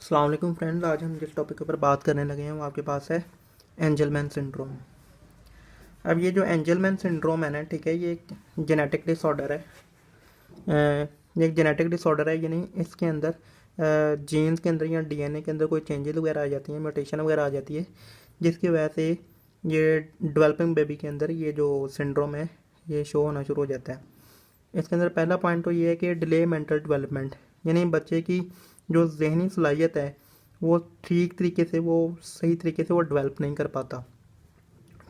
अस्सलाम वालेकुम फ्रेंड्स। आज हम जिस टॉपिक के ऊपर बात करने लगे हैं वो आपके पास है एंजलमैन सिंड्रोम। अब ये जो एंजलमैन सिंड्रोम है ना, ठीक है, ये एक जेनेटिक डिसऑर्डर है। ये एक जेनेटिक डिसऑर्डर है, यानी इसके अंदर जीन्स के अंदर या डीएनए के अंदर कोई चेंजेस वगैरह आ जाती हैं, म्यूटेशन वगैरह आ जाती है, जिसकी वजह से ये डेवलपिंग बेबी के अंदर ये जो सिंड्रोम है ये शो होना शुरू हो जाता है। इसके अंदर पहला पॉइंट तो ये है कि डिले मेंटल डेवलपमेंट, यानी बच्चे की जो जहनी सलाहियत है वो ठीक तरीके से, वो सही तरीके से वो डेवलप नहीं कर पाता।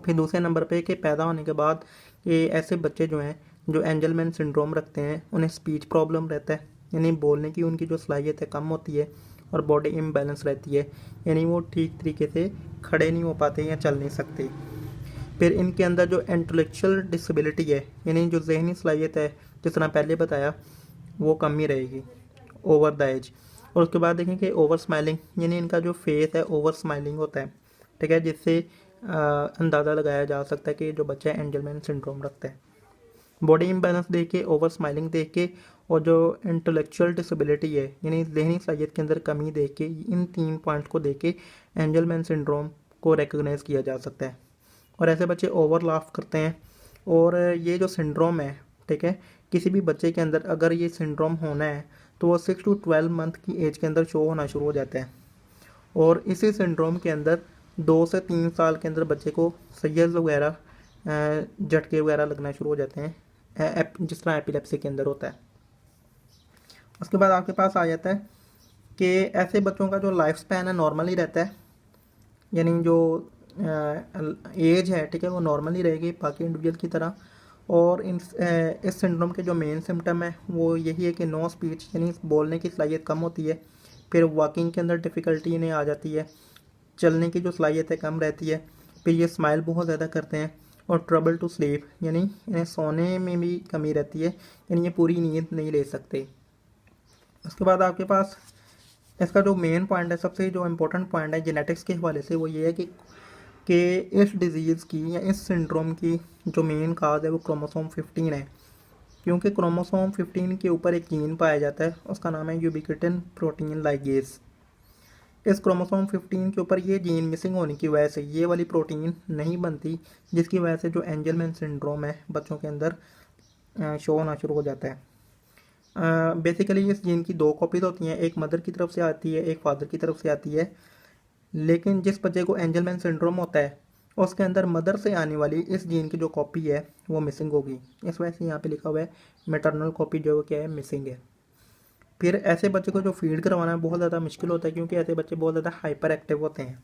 फिर दूसरे नंबर पे कि पैदा होने के बाद ये ऐसे बच्चे जो हैं जो एंजलमैन सिंड्रोम रखते हैं उन्हें स्पीच प्रॉब्लम रहता है, यानी बोलने की उनकी जो सलाहियत है कम होती है और बॉडी इम्बैलेंस रहती है, यानी वो ठीक तरीके से खड़े नहीं हो पाते या चल नहीं सकते। फिर इनके अंदर जो इंटेलेक्चुअल डिसेबिलिटी है, यानी जो जहनी सलाहियत है, जिस तरह पहले बताया, वो कम ही रहेगी ओवर द एज। और उसके बाद देखें कि ओवर स्माइलिंग, यानी इनका जो फेस है ओवर स्माइलिंग होता है, ठीक है, जिससे अंदाज़ा लगाया जा सकता है कि जो बच्चा एंजलमैन सिंड्रोम रखता है। बॉडी इम्बैलेंस देख के, ओवर स्माइलिंग देख के, और जो इंटेलेक्चुअल डिसेबिलिटी है यानी जहनी सलाहियत के अंदर कमी देख के, इन 3 पॉइंट्स को देख के एंजलमैन सिंड्रोम को रिकग्नाइज किया जा सकता है। और ऐसे बच्चे ओवर लाफ करते हैं। और ये जो सिंड्रोम है, ठीक है, किसी भी बच्चे के अंदर अगर ये सिंड्रोम होना है तो वो 6 to 12 मंथ की एज के अंदर शो होना शुरू हो जाता है। और इसी सिंड्रोम के अंदर 2 से 3 साल के अंदर बच्चे को सैय्यद वगैरह, झटके वगैरह लगना शुरू हो जाते हैं, जिस तरह एपिलेप्सी के अंदर होता है। उसके बाद आपके पास आ जाता है कि ऐसे बच्चों का जो लाइफ स्पैन है नॉर्मल ही रहता है, यानी जो एज है, ठीक है, वो नॉर्मल ही रहेगी बाकी इंडिविजुअल की तरह। और इस सिंड्रोम के जो मेन सिम्टम है वो यही है कि नो स्पीच, यानी बोलने की सलाहियत कम होती है। फिर वॉकिंग के अंदर डिफ़िकल्टी इन्हें आ जाती है, चलने की जो सलाहियत है कम रहती है। फिर ये स्माइल बहुत ज़्यादा करते हैं। और ट्रबल टू स्लीप, यानी इन्हें सोने में भी कमी रहती है, यानी ये पूरी नींद नहीं ले सकते। उसके बाद आपके पास इसका जो मेन पॉइंट है, सबसे जो इम्पोर्टेंट पॉइंट है जेनेटिक्स के हवाले से, वो ये है कि इस डिज़ीज़ की या इस सिंड्रोम की जो मेन काज है वो क्रोमोसोम 15 है। क्योंकि क्रोमोसोम 15 के ऊपर एक जीन पाया जाता है, उसका नाम है यूबिक्विटिन प्रोटीन लाइगेज। इस क्रोमोसोम 15 के ऊपर ये जीन मिसिंग होने की वजह से ये वाली प्रोटीन नहीं बनती, जिसकी वजह से जो एंजलमैन सिंड्रोम है बच्चों के अंदर शो होना शुरू हो जाता है। बेसिकली इस जीन की 2 कॉपीज होती हैं, एक मदर की तरफ से आती है, एक फादर की तरफ से आती है। लेकिन जिस बच्चे को एंजलमैन सिंड्रोम होता है उसके अंदर मदर से आने वाली इस जीन की जो कॉपी है वो मिसिंग होगी, इस वजह से यहाँ पे लिखा हुआ है मैटरनल कॉपी जो क्या है, मिसिंग है। फिर ऐसे बच्चे को जो फीड करवाना बहुत ज़्यादा मुश्किल होता है, क्योंकि ऐसे बच्चे बहुत ज़्यादा हाइपर एक्टिव होते हैं।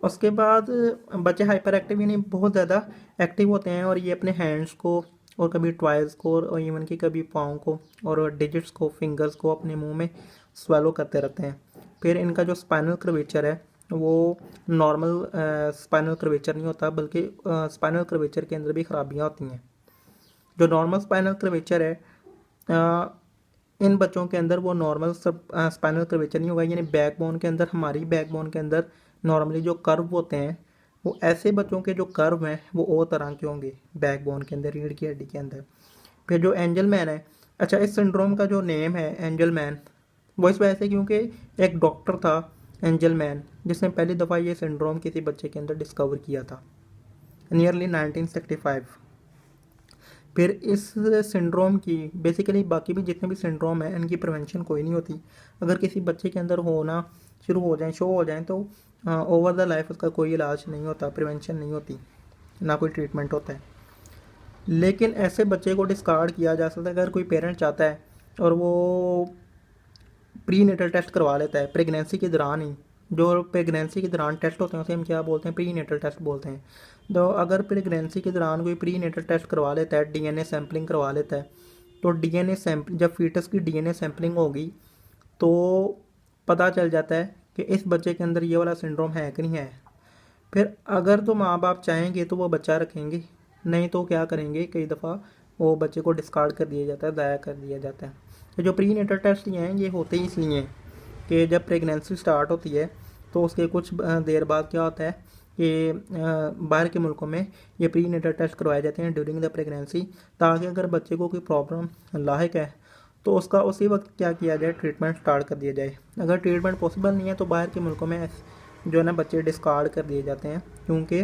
उसके बाद बच्चे हाइपर एक्टिव यानी बहुत ज़्यादा एक्टिव होते हैं, और ये अपने हैंड्स को और कभी टॉयज़ को और इवन कि कभी पाँव को और डिजिट्स को, फिंगर्स को अपने मुंह में स्वेलो करते रहते हैं। फिर इनका जो स्पाइनल कर्वेचर है वो नॉर्मल स्पाइनल कर्वेचर नहीं होता, बल्कि स्पाइनल कर्वेचर के अंदर भी खराबियाँ होती हैं। जो नॉर्मल स्पाइनल कर्वेचर है, इन बच्चों के अंदर वो नॉर्मल स्पाइनल कर्वेचर नहीं होगा, यानी बैकबोन के अंदर, हमारी बैकबोन के अंदर नॉर्मली जो कर्व होते हैं वो ऐसे बच्चों के जो कर्व हैं वो और तरह के होंगे बैकबोन के अंदर, रीढ़ की हड्डी के अंदर। फिर जो एंजलमैन है, अच्छा, इस सिंड्रोम का जो नेम है एंजलमैन, वो इस वजह से क्योंकि एक डॉक्टर था एंजलमैन जिसने पहली दफ़ा ये सिंड्रोम किसी बच्चे के अंदर डिस्कवर किया था, नियरली 1965। फिर इस सिंड्रोम की बेसिकली बाकी भी जितने भी सिंड्रोम है इनकी प्रिवेंशन कोई नहीं होती। अगर किसी बच्चे के अंदर होना शुरू हो जाए, शो हो जाए, तो ओवर द लाइफ उसका कोई इलाज नहीं होता, प्रिवेंशन नहीं होती, ना कोई ट्रीटमेंट होता है। लेकिन ऐसे बच्चे को डिस्कार्ड किया जा सकता है अगर कोई पेरेंट चाहता है और वो प्री नेटल टेस्ट करवा लेता है प्रेगनेंसी के दौरान ही। जो प्रेगनेंसी के दौरान टेस्ट होते हैं उसे हम क्या बोलते हैं, प्री नेटल टेस्ट बोलते हैं। तो अगर प्रेगनेंसी के दौरान कोई प्री नेटल टेस्ट करवा लेता है, डीएनए सैम्पलिंग करवा लेता है, तो डीएनए सैम्पल जब फीटस की डीएनए सैम्पलिंग होगी तो पता चल जाता है कि इस बच्चे के अंदर ये वाला सिंड्रोम है कि नहीं है। फिर अगर तो माँ बाप चाहेंगे तो वो बच्चा रखेंगे, नहीं तो क्या करेंगे, कई दफ़ा वो बच्चे को डिस्कार्ड कर दिया जाता है, ज़ाया कर दिया जाता है। तो जो प्री नेटल टेस्ट ये हैं ये होते ही इसलिए हैं कि जब प्रेगनेंसी स्टार्ट होती है तो उसके कुछ देर बाद क्या होता है कि बाहर के मुल्कों में ये प्री नेटल टेस्ट करवाए जाते हैं ड्यूरिंग द प्रेगनेंसी, ताकि अगर बच्चे को कोई प्रॉब्लम लाहिक है तो उसका उसी वक्त क्या किया जाए, ट्रीटमेंट स्टार्ट कर दिया जाए। अगर ट्रीटमेंट पॉसिबल नहीं है तो बाहर के मुल्कों में जो है ना बच्चे डिस्कार्ड कर दिए जाते हैं, क्योंकि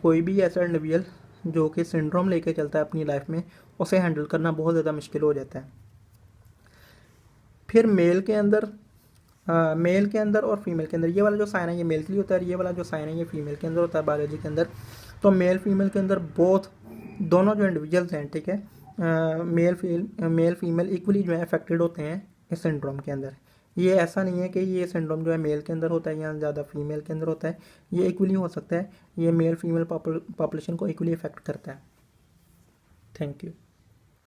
कोई भी ऐसा इंडिविजुअल जो कि सिंड्रोम लेके चलता है अपनी लाइफ में, उसे हैंडल करना बहुत ज़्यादा मुश्किल हो जाता है। फिर मेल के अंदर और फीमेल के अंदर ये वाला जो साइन है ये मेल के लिए होता है, ये वाला जो साइन है ये फीमेल के अंदर होता है बायोलॉजी के अंदर। तो मेल फीमेल के अंदर दोनों जो इंडिविजुअल्स हैं, ठीक है, मेल फीमेल इक्वली जो है अफेक्टेड होते हैं इस सिंड्रोम के अंदर। ये ऐसा नहीं है कि ये सिंड्रोम जो है मेल के अंदर होता है या ज़्यादा फीमेल के अंदर होता है, ये इक्वली हो सकता है। ये मेल फीमेल पॉपुलेशन को इक्वली अफेक्ट करता है। Thank you.